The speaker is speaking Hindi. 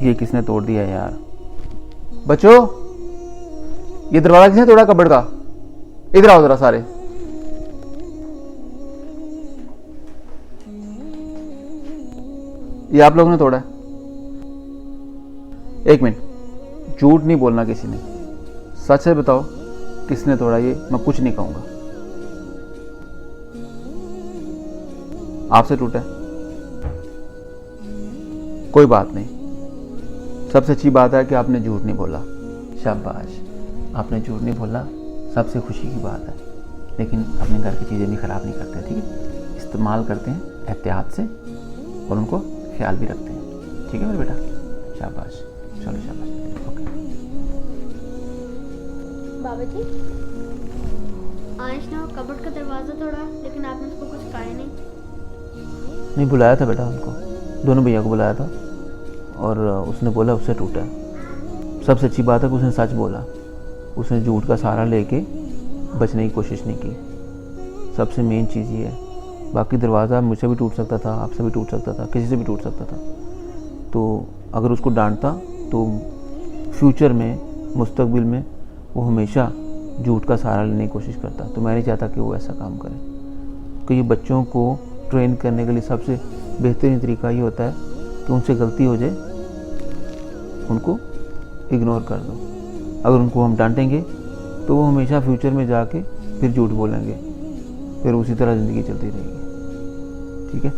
ये किसने तोड़ दिया यार? बच्चों, ये दरवाजा किसने तोड़ा कबर्ड का? इधर आओ जरा सारे। ये आप लोगों ने तोड़ा है? एक मिनट, झूठ नहीं बोलना किसी ने, सच से बताओ किसने तोड़ा ये? मैं कुछ नहीं कहूंगा। आपसे टूटा है? कोई बात नहीं, सबसे अच्छी बात है कि आपने झूठ नहीं बोला। शाबाश, आपने झूठ नहीं बोला, सबसे खुशी की बात है। लेकिन अपने घर की चीज़ें भी ख़राब नहीं करते, ठीक है? इस्तेमाल करते हैं एहतियात से और उनको ख्याल भी रखते हैं, ठीक है मेरे बेटा? शाबाश, चलो शाबाश। ओके बाबा जी, आज ना कबर्ड का दरवाज़ा तोड़ा, लेकिन आपने उसको कुछ कहा नहीं। बुलाया था बेटा उनको, दोनों भैया को बुलाया था और उसने बोला उससे टूटा है। सबसे अच्छी बात है कि उसने सच बोला, उसने झूठ का सहारा लेके बचने की कोशिश नहीं की। सबसे मेन चीज़ ये है। बाकी दरवाज़ा मुझसे भी टूट सकता था, आपसे भी टूट सकता था, किसी से भी टूट सकता था। तो अगर उसको डांटता तो फ्यूचर में, मुस्तकबिल में वो हमेशा झूठ का सहारा लेने की कोशिश करता। तो मैं नहीं चाहता कि वो ऐसा काम करे। तो ये बच्चों को ट्रेन करने के लिए सबसे बेहतरीन तरीका ये होता है कि उनसे गलती हो जाए, उनको इग्नोर कर दो। अगर उनको हम डांटेंगे तो वो हमेशा फ्यूचर में जाके फिर झूठ बोलेंगे, फिर उसी तरह ज़िंदगी चलती रहेगी, ठीक है?